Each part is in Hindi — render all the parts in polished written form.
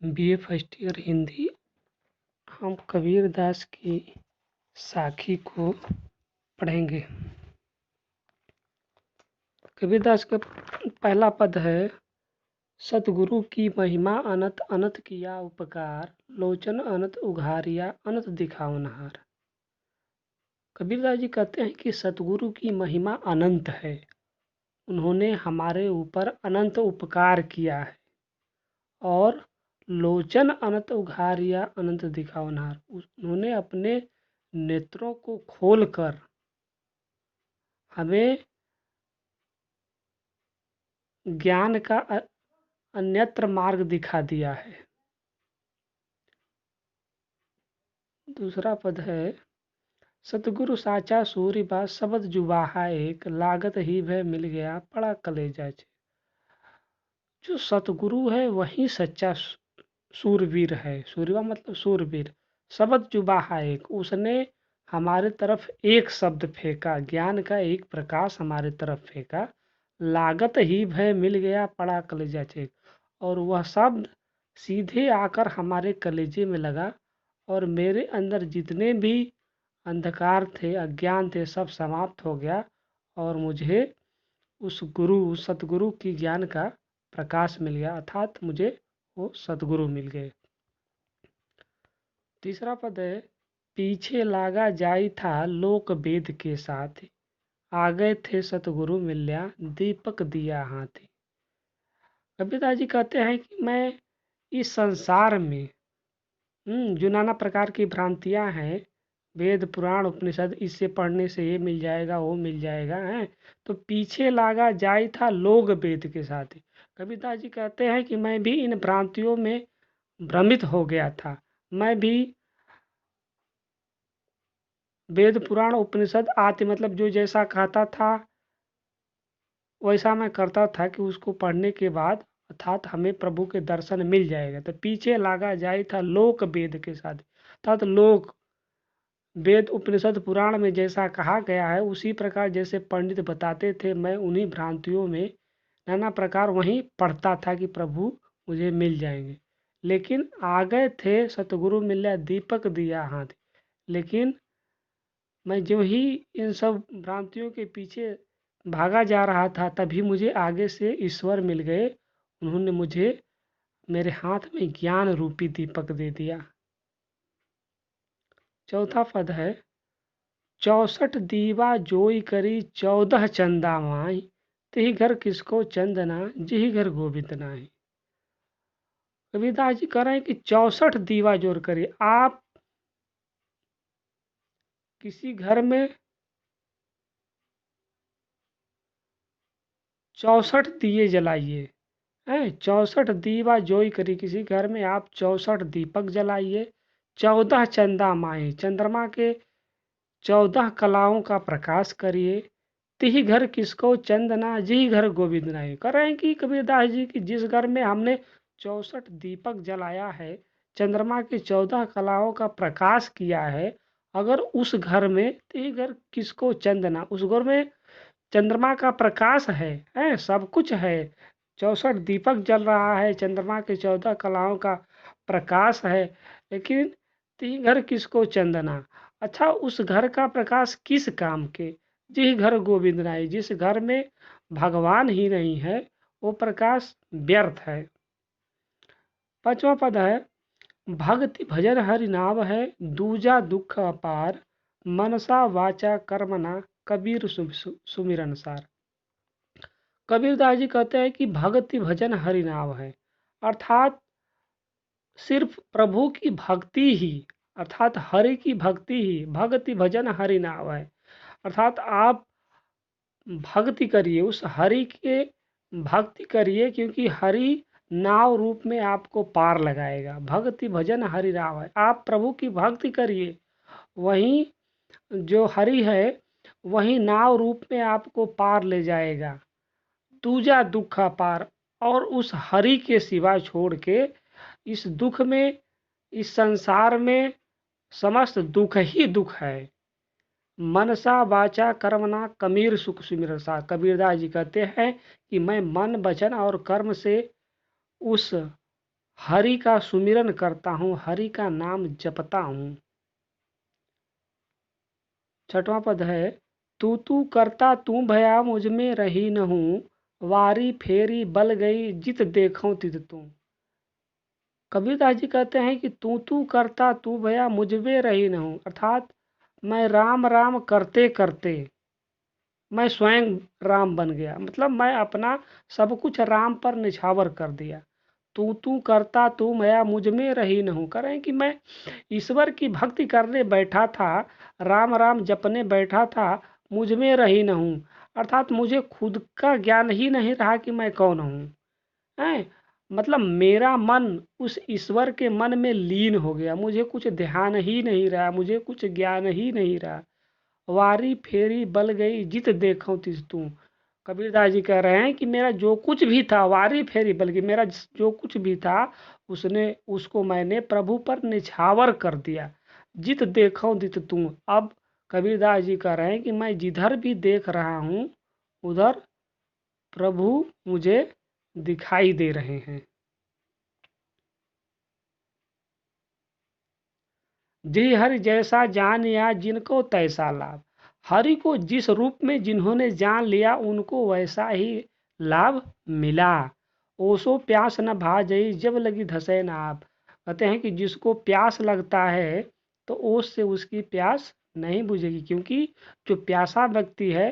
BA first year Hindi. हम कबीर दास की साखी को पढ़ेंगे। कबीर दास का पहला पद है, सतगुरु की महिमा अनंत अनंत किया उपकार, लोचन अनंत उघारिया अनंत दिखावनहार। कबीर दास जी कहते हैं कि सतगुरु की महिमा अनंत है, उन्होंने हमारे ऊपर अनंत उपकार किया है और लोचन अनंत उघारिया अनंत दिखावनहार, उन्होंने अपने नेत्रों को खोलकर हमें ज्ञान का अन्यत्र मार्ग दिखा दिया है। दूसरा पद है, सतगुरु साचा सूर्य बा शब्द जुबाहा एक, लागत ही भय मिल गया पड़ा कलेजा छे। जो सतगुरु है वही सच्चा सूरवीर है। सूर्यवा मतलब सूरवीर। शब्द जुबाहा एक, उसने हमारे तरफ एक शब्द फेंका, ज्ञान का एक प्रकाश हमारे तरफ फेंका, लागत ही भय मिल गया पड़ा कलेजा छे, और वह शब्द सीधे आकर हमारे कलेजे में लगा और मेरे अंदर जितने भी अंधकार थे, अज्ञान थे, सब समाप्त हो गया और मुझे उस सतगुरु की ज्ञान का प्रकाश मिल गया, अर्थात मुझे वो सतगुरु मिल गए। तीसरा पद है, पीछे लागा जाई था लोक वेद के साथ, आ गए थे सतगुरु मिल्या दीपक दिया हाथ। कबीरदास जी कहते हैं कि मैं इस संसार में जो नाना प्रकार की भ्रांतियां हैं, वेद पुराण उपनिषद, इससे पढ़ने से ये मिल जाएगा वो मिल जाएगा है, तो पीछे लागा जाई था लोग वेद के साथ। कबीरदास जी कहते हैं कि मैं भी इन भ्रांतियों में भ्रमित हो गया था। मैं भी वेद पुराण उपनिषद आदि मतलब जो जैसा कहता था वैसा मैं करता था कि उसको पढ़ने के बाद अर्थात हमें प्रभु के दर्शन मिल जाएगा। तो पीछे लागा जाए था लोक वेद के साथ, अर्थात लोक वेद उपनिषद पुराण में जैसा कहा गया है उसी प्रकार जैसे पंडित बताते थे, मैं उन्हीं भ्रांतियों में नाना प्रकार वहीं पढ़ता था कि प्रभु मुझे मिल जाएंगे। लेकिन आ गए थे सतगुरु मिला दीपक दिया हाथ। लेकिन मैं जो ही इन सब भ्रांतियों के पीछे भागा जा रहा था, तभी मुझे आगे से ईश्वर मिल गए। उन्होंने मुझे मेरे हाथ में ज्ञान रूपी दीपक दे दिया। चौथा पद है, 64 दीवा जोई करी 14 चंदा माई, तेहि घर किसको चंदना जिहि घर गोविंद नाई। कबीरदास जी कह रहे हैं कि 64 दीवा जोर करिए। आप किसी घर में 64 दिए जलाइए, 64 दीवा जोई करी, किसी घर में आप 64 दीपक जलाइए। 14 चंदा माए, चंद्रमा के 14 कलाओं का प्रकाश करिए। तिही घर किसको चंदना जिही घर गोविंद नाई। कर रहे हैं कि कबीरदास जी की जिस घर में हमने 64 दीपक जलाया है, चंद्रमा की 14 कलाओं का प्रकाश किया है, अगर उस घर में तिही घर किसको चंदना, उस घर में चंद्रमा का प्रकाश है, सब कुछ है, 64 दीपक जल रहा है, चंद्रमा के 14 कलाओं का प्रकाश है, लेकिन ती घर किसको चंदना। अच्छा, उस घर का प्रकाश किस काम के, जिस घर गोविंद नाई, जिस घर में भगवान ही नहीं है वो प्रकाश व्यर्थ है। पांचवा पद है, भक्ति भजन हरि नाम है दूजा दुख अपार, मनसा वाचा कर्मना कबीर सुमिरन सार। कबीरदास जी कहते हैं कि भक्ति भजन हरि नाम है, अर्थात सिर्फ प्रभु की भक्ति ही, अर्थात हरि की भक्ति ही भक्ति भजन हरि नाम है। अर्थात आप भक्ति करिए, उस हरि के भक्ति करिए, क्योंकि हरि नाव रूप में आपको पार लगाएगा। भक्ति भजन हरि नाम है, आप प्रभु की भक्ति करिए, वहीं जो हरि है वही नाव रूप में आपको पार ले जाएगा। दूजा दुख पार, और उस हरि के सिवा छोड़ के इस दुख में, इस संसार में समस्त दुख ही दुख है। मनसा वाचा कर्मना कमीर सुख सुमिर सा। कबीरदास जी कहते हैं कि मैं मन वचन और कर्म से उस हरि का सुमिरन करता हूँ, हरि का नाम जपता हूँ। छठवां पद है, तू करता तू भया मुझ में रही न हूँ, वारी फेरी बल गई जित देखूं तित तू। कबीरदास जी कहते हैं कि तू करता तू भया मुझ में रही न हूँ, अर्थात मैं राम राम करते करते मैं स्वयं राम बन गया, मतलब मैं अपना सब कुछ राम पर निछावर कर दिया। तू करता तू मैं मुझ में रही न हूँ, करें कि मैं ईश्वर की भक्ति करने बैठा था, राम राम जपने बैठा था, मुझ में रही न हूँ, अर्थात मुझे खुद का ज्ञान ही नहीं रहा कि मैं कौन हूँ। हैं, मतलब मेरा मन उस ईश्वर के मन में लीन हो गया, मुझे कुछ ध्यान ही नहीं रहा, मुझे कुछ ज्ञान ही नहीं रहा। वारी फेरी बल गई जित देखो तिस तू। कबीरदास जी कह रहे हैं कि मेरा जो कुछ भी था, वारी फेरी बल गई, मेरा जो कुछ भी था उसने उसको मैंने प्रभु पर निछावर कर दिया। जित देखो तित तू। अब कबीरदास जी कह रहे हैं कि मैं जिधर भी देख रहा हूँ उधर प्रभु मुझे दिखाई दे रहे हैं। जी हरि जैसा जान या जिनको तैसा लाभ। हरि को जिस रूप में जिन्होंने जान लिया उनको वैसा ही लाभ मिला। ओसो प्यास न भाजई जब लगी धसे न आप। कहते हैं कि जिसको प्यास लगता है तो ओस से उसकी प्यास नहीं बुझेगी, क्योंकि जो प्यासा व्यक्ति है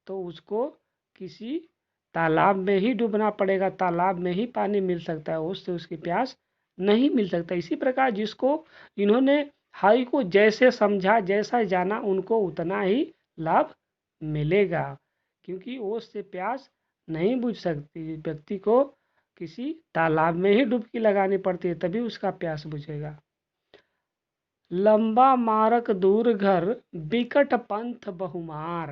तो उसको किसी तालाब में ही डूबना पड़ेगा, तालाब में ही पानी मिल सकता है, ओस से उसकी प्यास नहीं मिल सकता। इसी प्रकार जिसको इन्होंने हरि को जैसे समझा जैसा जाना उनको उतना ही लाभ मिलेगा, क्योंकि ओस से प्यास नहीं बुझ सकती, व्यक्ति को किसी तालाब में ही डुबकी लगानी पड़ती है तभी उसका प्यास बुझेगा। लंबा मार्ग दूर घर बिकट पंथ बहुमार।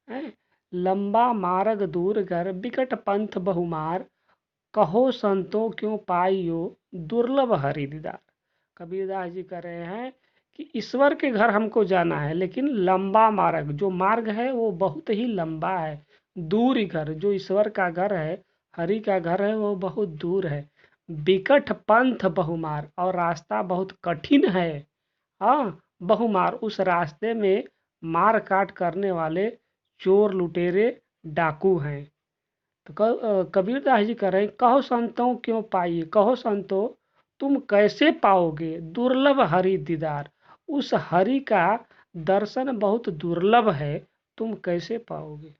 है, लंबा मार्ग दूर घर बिकट पंथ बहुमार, कहो संतों क्यों पाइयो दुर्लभ हरि दीदार। कबीरदास जी कह रहे हैं कि ईश्वर के घर हमको जाना है, लेकिन लंबा मार्ग, जो मार्ग है वो बहुत ही लंबा है। दूर ही घर, जो ईश्वर का घर है, हरि का घर है, वो बहुत दूर है। बिकट पंथ बहुमार, और रास्ता बहुत कठिन है। हाँ, बहुमार, उस रास्ते में मार काट करने वाले चोर लुटेरे डाकू हैं। तो कबीरदास जी कह रहे हैं, कहो संतों क्यों पाइए, कहो संतों तुम कैसे पाओगे दुर्लभ हरि दीदार। उस हरि का दर्शन बहुत दुर्लभ है, तुम कैसे पाओगे।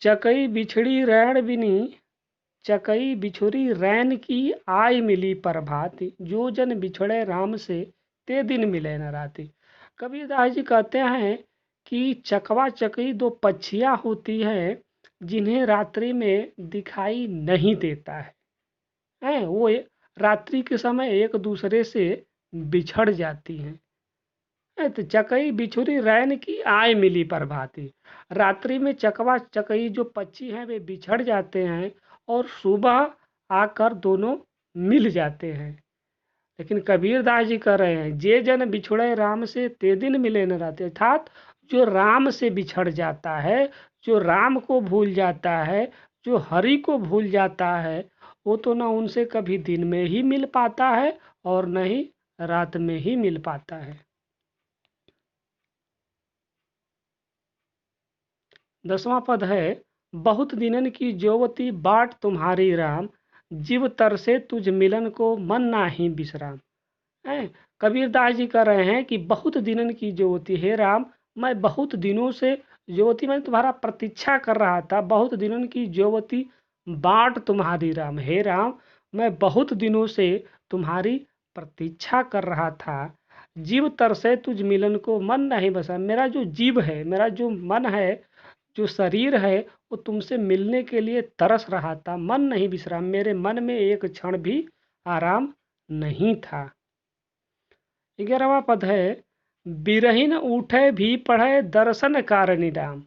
चकई बिछड़ी रैण बिनी, चकई बिछुरी रैन की आय मिली प्रभाति, जो जन बिछड़े राम से ते दिन मिले न राति। कबीरदास जी कहते हैं कि चकवा चकई दो पक्षियाँ होती हैं जिन्हें रात्रि में दिखाई नहीं देता है वो रात्रि के समय एक दूसरे से बिछड़ जाती हैं। तो चकई बिछुरी रैन की आय मिली प्रभाती, रात्रि में चकवा चकई जो पक्षी हैं वे बिछड़ जाते हैं और सुबह आकर दोनों मिल जाते हैं। लेकिन कबीरदास जी कह रहे हैं, जे जन बिछुड़े राम से ते दिन मिले न राते, अर्थात जो राम से बिछड़ जाता है, जो राम को भूल जाता है, जो हरि को भूल जाता है, वो तो ना उनसे कभी दिन में ही मिल पाता है और न ही रात में ही मिल पाता है। 10वां पद है, बहुत दिनन की ज्योवती बाट तुम्हारी राम, जीव तरसे तुझ मिलन को मन नाही विश्राम। हैं, कबीरदास जी कह रहे हैं कि बहुत दिनन की ज्योति, हे राम मैं बहुत दिनों से ज्योति मैं तुम्हारा प्रतीक्षा कर रहा था, बहुत दिनों की ज्योति बाट तुम्हारी राम, हे राम मैं बहुत दिनों से तुम्हारी प्रतीक्षा कर रहा था। जीव तरसे तुझ मिलन को मन नहीं बसा, मेरा जो जीव है, मेरा जो मन है, जो शरीर है, वो तुमसे मिलने के लिए तरस रहा था, मन नहीं विश्राम, मेरे मन में एक क्षण भी आराम नहीं था। 11वां पद है, बिरहिन उठे भी पढ़े दर्शन कारणि राम,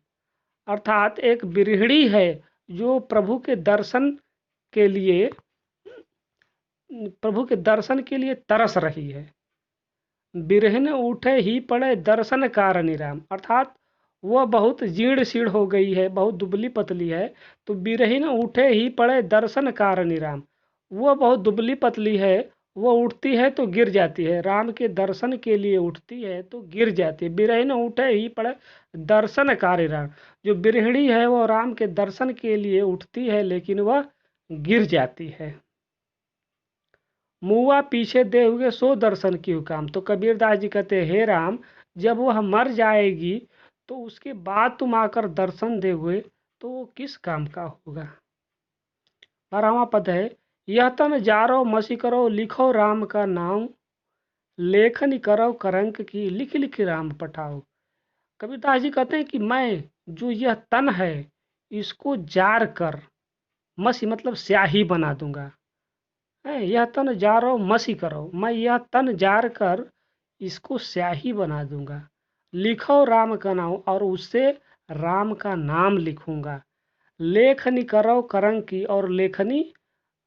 अर्थात एक बिरहड़ी है जो के लिए प्रभु के दर्शन के लिए तरस रही है। बिरहिन उठे ही पड़े दर्शन कारणि राम, अर्थात वह बहुत जीर्ण शीर्ण हो गई है, बहुत दुबली पतली है, तो बिरहिन उठे ही पड़े दर्शन कारणि राम, वो बहुत दुबली पतली है, वो उठती है तो गिर जाती है, राम के दर्शन के लिए उठती है तो गिर जाती है। बिरहिन उठे ही पड़े दर्शन कार्य राम। जो बिरहिणी है वो राम के दर्शन के लिए उठती है लेकिन वह गिर जाती है। मुआ पीछे दे हुए सो दर्शन क्यों काम। तो कबीरदास जी कहते हैं, हे राम, जब वह मर जाएगी तो उसके बाद तुम आकर दर्शन दोगे तो वो किस काम का होगा। 12वां पद है, यह तन जारो मसी करो लिखो राम का नाम, लेखन करो करंक की लिख लिख राम पठाओ। कबीरदास जी कहते हैं कि मैं जो यह तन है इसको जार कर, मसी मतलब स्याही बना दूंगा। यह तन जारो मसी करो, मैं यह तन जार कर इसको स्याही बना दूंगा। लिखो राम का नाम, और उससे राम का नाम लिखूंगा। लेखनी करो करंग की, और लेखनी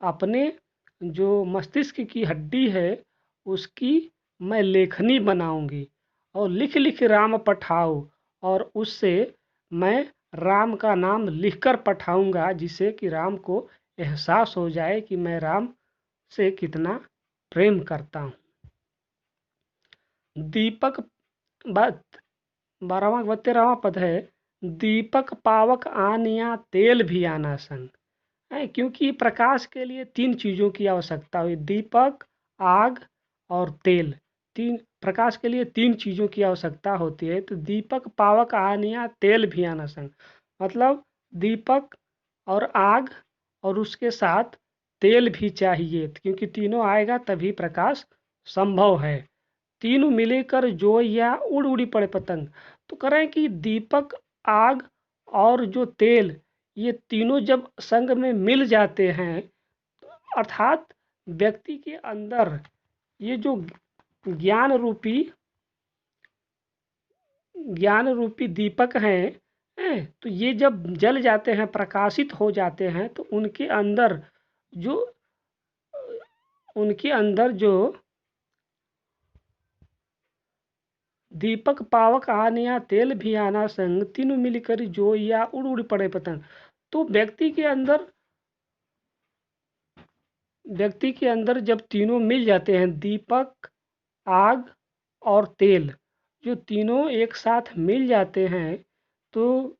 अपने जो मस्तिष्क की हड्डी है उसकी मैं लेखनी बनाऊंगी। और लिख लिख राम पठाओ, और उससे मैं राम का नाम लिखकर पठाऊंगा, जिससे कि राम को एहसास हो जाए कि मैं राम से कितना प्रेम करता हूँ। दीपक 13वां पद है, दीपक पावक आनिया तेल भी आना संग है। क्योंकि प्रकाश के लिए 3 चीज़ों की आवश्यकता हुई, दीपक, आग और तेल। प्रकाश के लिए 3 चीज़ों की आवश्यकता होती है। तो दीपक पावक आनिया तेल भी आना संग, मतलब दीपक और आग और उसके साथ तेल भी चाहिए, क्योंकि तीनों आएगा तभी प्रकाश संभव है। तीनों मिलकर जो या उड़ उड़ी पड़े पतंग। तो करें कि दीपक, आग और जो तेल, ये तीनों जब संग में मिल जाते हैं, अर्थात व्यक्ति के अंदर ये जो ज्ञान रूपी दीपक हैं, तो ये जब जल जाते हैं, प्रकाशित हो जाते हैं, तो उनके अंदर जो दीपक पावक आनिया तेल भी आना संग, तीनों मिलकर जो या उड़ उड़ पड़े पतंग। तो व्यक्ति के अंदर जब तीनों मिल जाते हैं, दीपक, आग और तेल, जो तीनों एक साथ मिल जाते हैं, तो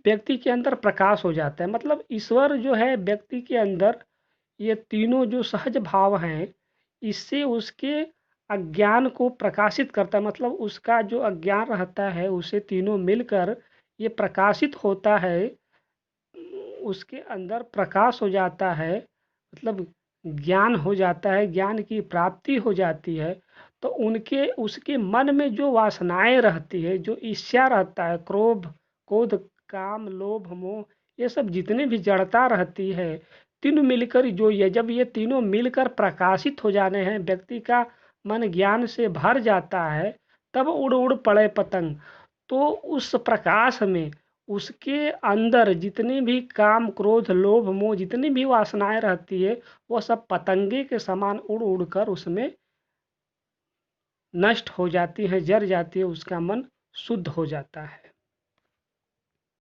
व्यक्ति के अंदर प्रकाश हो जाता है। मतलब ईश्वर जो है व्यक्ति के अंदर, ये तीनों जो सहज भाव हैं, इससे उसके अज्ञान को प्रकाशित करता है। मतलब उसका जो अज्ञान रहता है उसे तीनों मिलकर ये प्रकाशित होता है, उसके अंदर प्रकाश हो जाता है, मतलब ज्ञान हो जाता है, ज्ञान की प्राप्ति हो जाती है। तो उसके मन में जो वासनाएं रहती है, जो ईर्ष्या रहता है, क्रोध, काम, लोभ, मोह, ये सब जितने भी जड़ता रहती है, तीनों मिलकर जो ये जब ये तीनों मिलकर प्रकाशित हो जाने हैं, व्यक्ति का मन ज्ञान से भर जाता है, तब उड़ उड़ पड़े पतंग। तो उस प्रकाश में उसके अंदर जितने भी काम, क्रोध, लोभ, मोह, जितनी भी वासनाएं रहती है, वो सब पतंगे के समान उड़ उड़ कर उसमें नष्ट हो जाती है, जर जाती है, उसका मन शुद्ध हो जाता है।